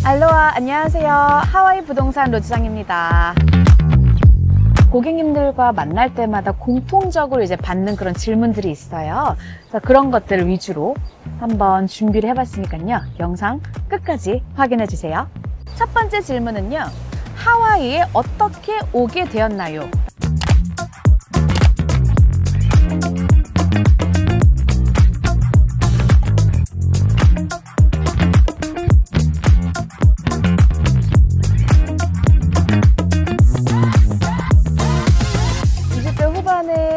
알로하, 안녕하세요. 하와이 부동산 로지장입니다. 고객님들과 만날 때마다 공통적으로 이제 받는 그런 질문들이 있어요. 그래서 그런 것들을 위주로 한번 준비를 해봤으니까요. 영상 끝까지 확인해 주세요. 첫 번째 질문은요. 하와이에 어떻게 오게 되었나요?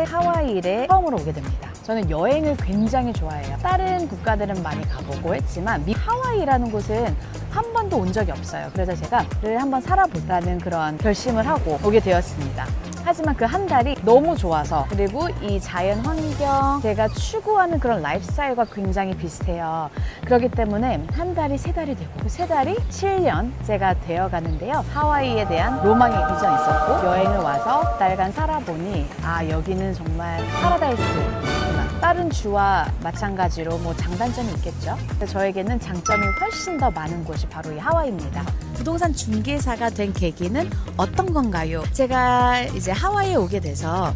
하와이에 처음으로 오게 됩니다. 저는 여행을 굉장히 좋아해요. 다른 국가들은 많이 가보고 했지만 하와이라는 곳은 한 번도 온 적이 없어요. 그래서 제가 한번 살아보자는 그런 결심을 하고 오게 되었습니다. 하지만 그 한 달이 너무 좋아서, 그리고 이 자연 환경, 제가 추구하는 그런 라이프 스타일과 굉장히 비슷해요. 그렇기 때문에 한 달이 세 달이 되고 그 세 달이 7년째가 되어 가는데요. 하와이에 대한 로망이 이전 있었고, 여행을 와서 달간 살아보니 여기는 정말 파라다이스구나. 다른 주와 마찬가지로 장단점이 있겠죠. 저에게는 장점이 훨씬 더 많은 곳이 바로 이 하와이입니다. 부동산 중개사가 된 계기는 어떤 건가요? 제가 이제 하와이에 오게 돼서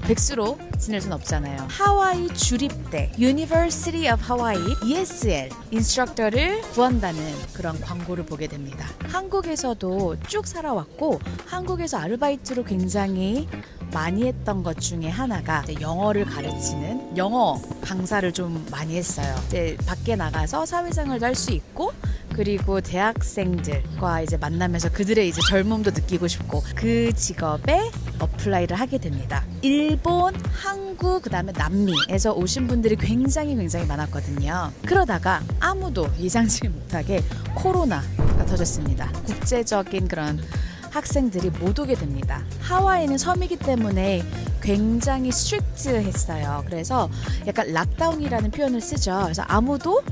백수로 지낼 순 없잖아요. 하와이 주립대 University of Hawaii ESL 인스트럭터를 구한다는 그런 광고를 보게 됩니다. 한국에서도 쭉 살아왔고, 한국에서 아르바이트로 굉장히 많이 했던 것 중에 하나가 이제 영어를 가르치는 영어 강사를 좀 많이 했어요. 이제 밖에 나가서 사회생활도 할 수 있고, 그리고 대학생들과 이제 만나면서 그들의 이제 젊음도 느끼고 싶고, 그 직업에 어플라이를 하게 됩니다. 일본, 한국, 그 다음에 남미에서 오신 분들이 굉장히 많았거든요. 그러다가 아무도 예상치 못하게 코로나가 터졌습니다. 국제적인 그런 학생들이 못 오게 됩니다. 하와이는 섬이기 때문에 굉장히 스트릭트했어요. 그래서 약간 락다운이라는 표현을 쓰죠. 그래서 아무도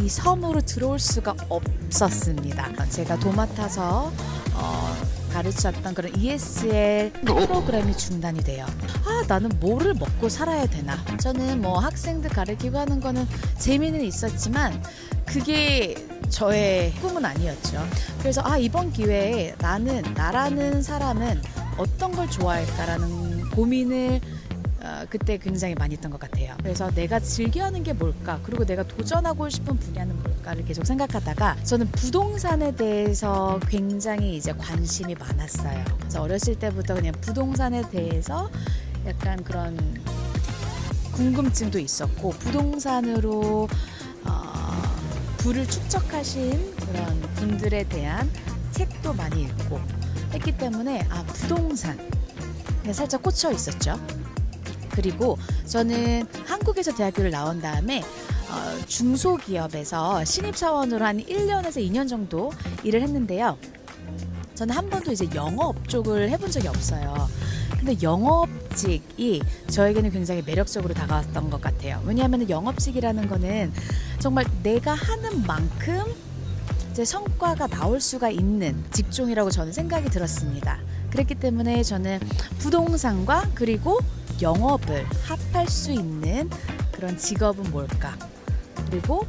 이 섬으로 들어올 수가 없었습니다. 제가 도맡아서 가르쳤던 그런 ESL 프로그램이 중단이 돼요. 나는 뭐를 먹고 살아야 되나? 저는 학생들 가르치고 하는 거는 재미는 있었지만 그게 저의 꿈은 아니었죠. 그래서 이번 기회에 나라는 사람은 어떤 걸 좋아할까라는 고민을 그때 굉장히 많이 했던 것 같아요. 그래서 내가 즐겨하는 게 뭘까, 그리고 내가 도전하고 싶은 분야는 뭘까를 계속 생각하다가, 저는 부동산에 대해서 굉장히 이제 관심이 많았어요. 그래서 어렸을 때부터 그냥 부동산에 대해서 약간 그런 궁금증도 있었고, 부동산으로 부를 축적하신 그런 분들에 대한 책도 많이 읽고 했기 때문에 부동산에 살짝 꽂혀 있었죠. 그리고 저는 한국에서 대학교를 나온 다음에 중소기업에서 신입사원으로 한 1년에서 2년 정도 일을 했는데요. 저는 한 번도 이제 영업 쪽을 해본 적이 없어요. 근데 영업직이 저에게는 굉장히 매력적으로 다가왔던 것 같아요. 왜냐하면 영업직이라는 거는 정말 내가 하는 만큼 이제 성과가 나올 수가 있는 직종이라고 저는 생각이 들었습니다. 그렇기 때문에 저는 부동산과 그리고 영업을 합할 수 있는 그런 직업은 뭘까? 그리고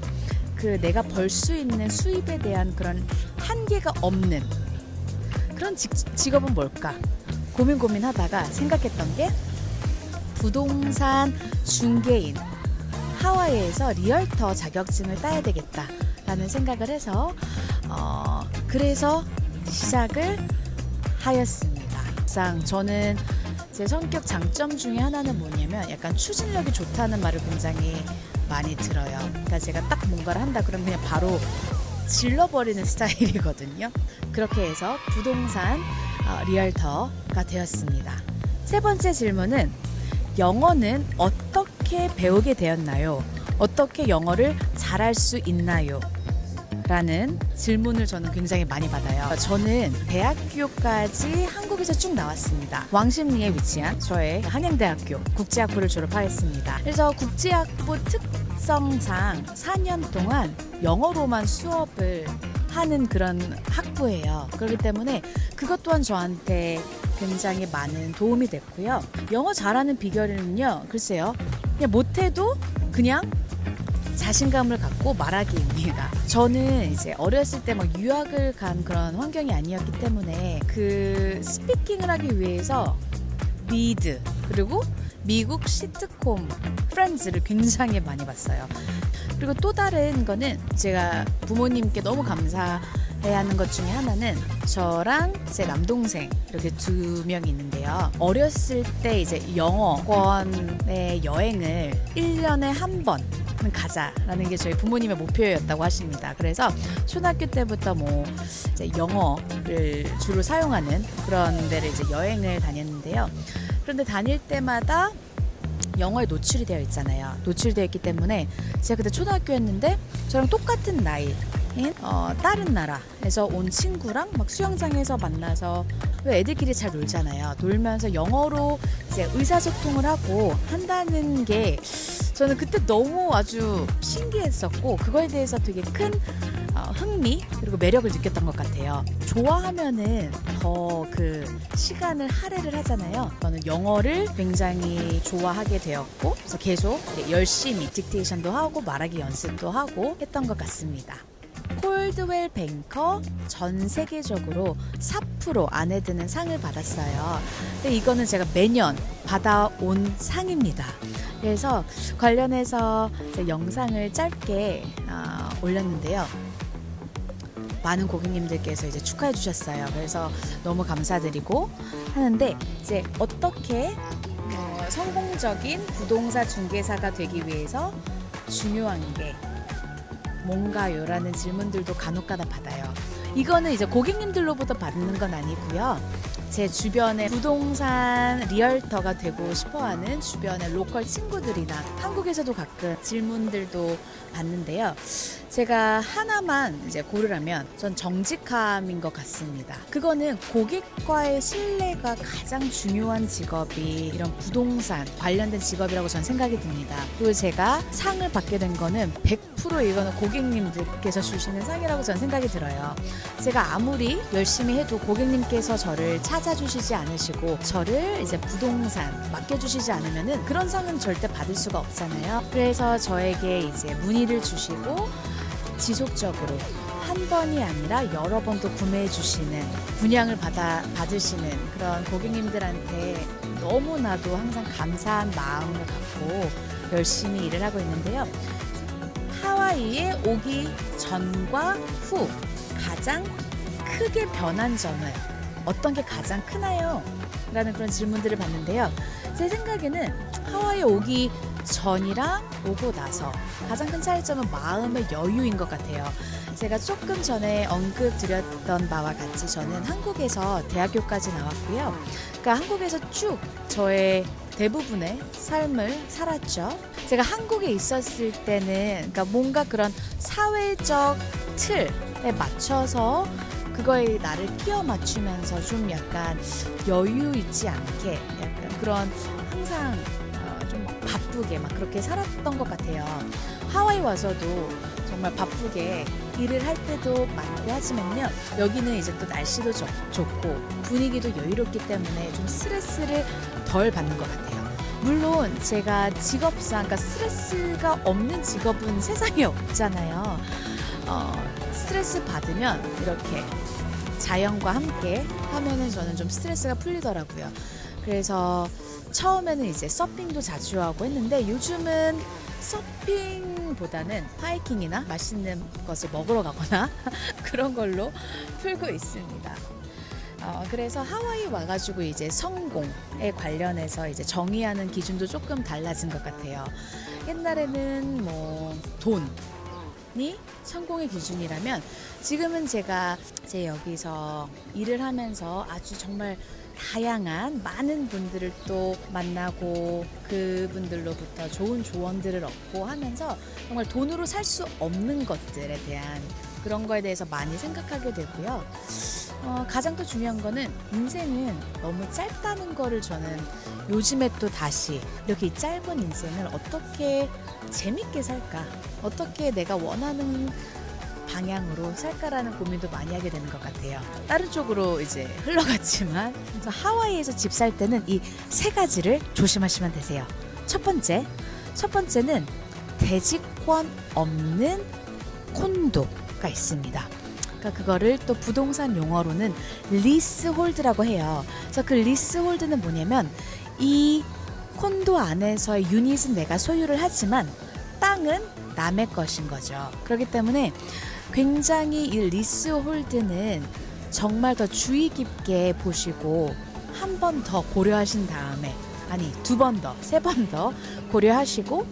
내가 벌 수 있는 수입에 대한 그런 한계가 없는 그런 직업은 뭘까? 고민하다가 생각했던 게 부동산 중개인, 하와이에서 리얼터 자격증을 따야 되겠다라는 생각을 해서 그래서 시작을 하였습니다. 항상 저는 제 성격 장점 중에 하나는 뭐냐면 약간 추진력이 좋다는 말을 굉장히 많이 들어요. 그러니까 제가 딱 뭔가를 한다 그러면 그냥 바로 질러버리는 스타일이거든요. 그렇게 해서 부동산 리얼터가 되었습니다. 세 번째 질문은 영어는 어떻게 배우게 되었나요? 어떻게 영어를 잘할 수 있나요? 라는 질문을 저는 굉장히 많이 받아요. 저는 대학교까지 한국에서 쭉 나왔습니다. 왕십리에 위치한 저의 한양대학교 국제학부를 졸업하였습니다. 그래서 국제학부 특성상 4년 동안 영어로만 수업을 하는 그런 학부예요. 그렇기 때문에 그것 또한 저한테 굉장히 많은 도움이 됐고요. 영어 잘하는 비결은요, 글쎄요, 그냥 못해도 그냥 자신감을 갖고 말하기입니다. 저는 이제 어렸을 때 막 유학을 간 그런 환경이 아니었기 때문에 그 스피킹을 하기 위해서 미드 그리고 미국 시트콤 프렌즈를 굉장히 많이 봤어요. 그리고 또 다른 거는 제가 부모님께 너무 감사해야 하는 것 중에 하나는 저랑 제 남동생 이렇게 두 명이 있는데요. 어렸을 때 이제 영어권의 여행을 1년에 한 번 가자라는 게 저희 부모님의 목표였다고 하십니다. 그래서 초등학교 때부터 뭐 이제 영어를 주로 사용하는 그런 데를 이제 여행을 다녔는데요. 그런데 다닐 때마다 영어에 노출이 되어 있잖아요. 노출되어 있기 때문에 제가 그때 초등학교였는데 저랑 똑같은 나이인 다른 나라에서 온 친구랑 막 수영장에서 만나서 애들끼리 잘 놀잖아요. 놀면서 영어로 이제 의사소통을 하고 한다는 게 저는 그때 너무 아주 신기했었고 그거에 대해서 되게 큰 흥미 그리고 매력을 느꼈던 것 같아요. 좋아하면은 더 그 시간을 할애를 하잖아요. 저는 영어를 굉장히 좋아하게 되었고 그래서 계속 열심히 딕테이션도 하고 말하기 연습도 하고 했던 것 같습니다. 콜드웰 뱅커 전 세계적으로 4% 안에 드는 상을 받았어요. 근데 이거는 제가 매년 받아온 상입니다. 그래서 관련해서 영상을 짧게 올렸는데요. 많은 고객님들께서 이제 축하해 주셨어요. 그래서 너무 감사드리고 하는데 이제 어떻게 성공적인 부동산 중개사가 되기 위해서 중요한 게 뭔가요? 라는 질문들도 간혹가다 받아요. 이거는 이제 고객님들로부터 받는 건 아니고요. 제 주변에 부동산 리얼터가 되고 싶어하는 주변의 로컬 친구들이나 한국에서도 가끔 질문들도 받는데요. 제가 하나만 이제 고르라면 전 정직함인 것 같습니다. 그거는 고객과의 신뢰가 가장 중요한 직업이 이런 부동산 관련된 직업이라고 전 생각이 듭니다. 그리고 제가 상을 받게 된 거는 100% 이거는 고객님들께서 주시는 상이라고 전 생각이 들어요. 제가 아무리 열심히 해도 고객님께서 저를 찾아주시지 않으시고 저를 이제 부동산 맡겨주시지 않으면은 그런 상은 절대 받을 수가 없잖아요. 그래서 저에게 이제 문의를 주시고 지속적으로 한 번이 아니라 여러 번도 구매해 주시는 분양을 받으시는 그런 고객님들한테 너무나도 항상 감사한 마음을 갖고 열심히 일을 하고 있는데요. 하와이에 오기 전과 후 가장 크게 변한 점은 어떤 게 가장 크나요? 라는 그런 질문들을 받는데요. 제 생각에는 하와이에 오기 전이랑 오고 나서 가장 큰 차이점은 마음의 여유인 것 같아요. 제가 조금 전에 언급드렸던 바와 같이 저는 한국에서 대학교까지 나왔고요. 그러니까 한국에서 쭉 저의 대부분의 삶을 살았죠. 제가 한국에 있었을 때는 그러니까 뭔가 그런 사회적 틀에 맞춰서 그거에 나를 끼워 맞추면서 좀 약간 여유 있지 않게 약간 그런 항상 좀 바쁘게 막 그렇게 살았던 것 같아요. 하와이 와서도 정말 바쁘게 일을 할 때도 많고 하지만요. 여기는 이제 또 날씨도 좋고 분위기도 여유롭기 때문에 좀 스트레스를 덜 받는 것 같아요. 물론 제가 직업상 그러니까 스트레스가 없는 직업은 세상에 없잖아요. 스트레스 받으면 이렇게 자연과 함께 하면은 저는 좀 스트레스가 풀리더라고요. 그래서 처음에는 이제 서핑도 자주 하고 했는데 요즘은 서핑보다는 하이킹이나 맛있는 것을 먹으러 가거나 그런 걸로 풀고 있습니다. 그래서 하와이 와가지고 이제 성공에 관련해서 이제 정의하는 기준도 조금 달라진 것 같아요. 옛날에는 뭐 돈이 성공의 기준이라면 지금은 제가 제 여기서 일을 하면서 아주 정말 다양한 많은 분들을 또 만나고 그분들로부터 좋은 조언들을 얻고 하면서 정말 돈으로 살 수 없는 것들에 대한 그런 거에 대해서 많이 생각하게 되고요. 가장 또 중요한 거는 인생은 너무 짧다는 거를 저는 요즘에 또 다시 이렇게 이 짧은 인생을 어떻게 재밌게 살까? 어떻게 내가 원하는 방향으로 살까라는 고민도 많이 하게 되는 것 같아요. 다른 쪽으로 이제 흘러갔지만 그래서 하와이에서 집 살 때는 이 세 가지를 조심하시면 되세요. 첫 번째는 돼지코 100원 없는 콘도가 있습니다. 그러니까 그거를 또 부동산 용어로는 리스홀드라고 해요. 그래서 그 리스홀드는 뭐냐면 이 콘도 안에서의 유닛은 내가 소유를 하지만 땅은 남의 것인 거죠. 그렇기 때문에 굉장히 이 리스홀드는 정말 더 주의 깊게 보시고 한 번 더 고려하신 다음에, 아니 2번 더, 3번 더 고려하시고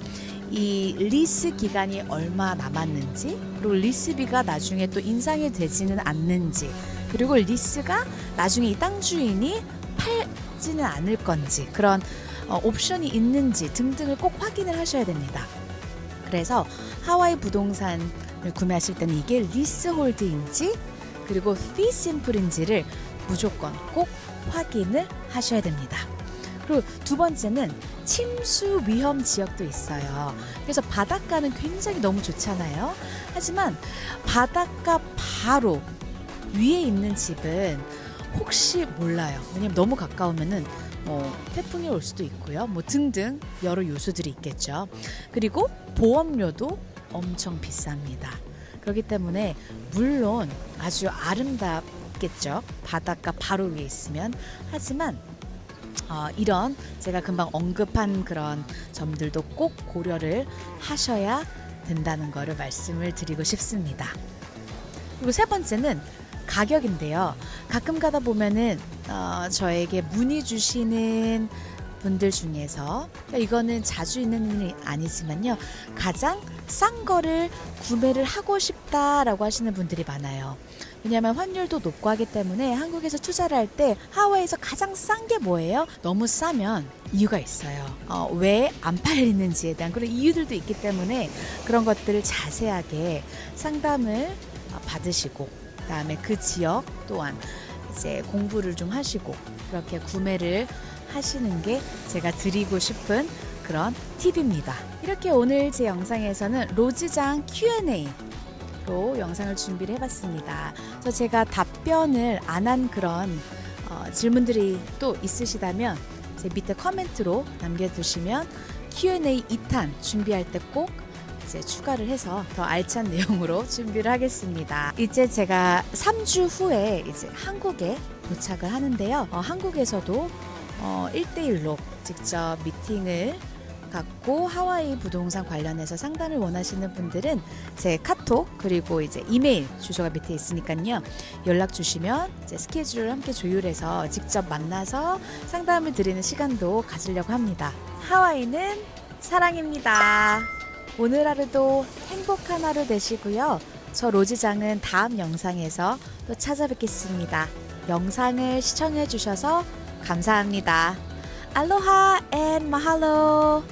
이 리스 기간이 얼마 남았는지, 그리고 리스비가 나중에 또 인상이 되지는 않는지, 그리고 리스가 나중에 이 땅 주인이 팔지는 않을 건지, 그런 옵션이 있는지 등등을 꼭 확인을 하셔야 됩니다. 그래서 하와이 부동산을 구매하실 때는 이게 리스홀드인지 그리고 fee simple인지를 무조건 꼭 확인을 하셔야 됩니다. 그리고 2번째는 침수 위험 지역도 있어요. 그래서 바닷가는 굉장히 너무 좋잖아요. 하지만 바닷가 바로 위에 있는 집은 혹시 몰라요. 왜냐면 너무 가까우면은 태풍이 올 수도 있고요. 등등 여러 요소들이 있겠죠. 그리고 보험료도 엄청 비쌉니다. 그렇기 때문에 물론 아주 아름답겠죠. 바닷가 바로 위에 있으면. 하지만 이런 제가 금방 언급한 그런 점들도 꼭 고려를 하셔야 된다는 거를 말씀을 드리고 싶습니다. 그리고 3번째는 가격인데요. 가끔 가다 보면은 저에게 문의 주시는 분들 중에서, 이거는 자주 있는 일이 아니지만요, 가장 싼 거를 구매를 하고 싶다라고 하시는 분들이 많아요. 왜냐하면 환율도 높고 하기 때문에 한국에서 투자를 할 때 하와이에서 가장 싼 게 뭐예요? 너무 싸면 이유가 있어요. 왜 안 팔리는지에 대한 그런 이유들도 있기 때문에 그런 것들을 자세하게 상담을 받으시고, 그다음에 그 지역 또한 이제 공부를 좀 하시고 그렇게 구매를 하시는 게 제가 드리고 싶은 그런 팁입니다. 이렇게 오늘 제 영상에서는 로즈장 Q&A로 영상을 준비를 해봤습니다. 그래서 제가 답변을 안 한 그런 질문들이 또 있으시다면 제 밑에 코멘트로 남겨두시면 Q&A 2탄 준비할 때 꼭 이제 추가를 해서 더 알찬 내용으로 준비를 하겠습니다. 이제 제가 3주 후에 이제 한국에 도착을 하는데요. 한국에서도 1대1로 직접 미팅을 갖고 하와이 부동산 관련해서 상담을 원하시는 분들은 제 카톡 그리고 이제 이메일 주소가 밑에 있으니까요. 연락 주시면 이제 스케줄을 함께 조율해서 직접 만나서 상담을 드리는 시간도 가지려고 합니다. 하와이는 사랑입니다. 오늘 하루도 행복한 하루 되시고요. 저 로즈장은 다음 영상에서 또 찾아뵙겠습니다. 영상을 시청해 주셔서 감사합니다. 알로하 앤 마할로.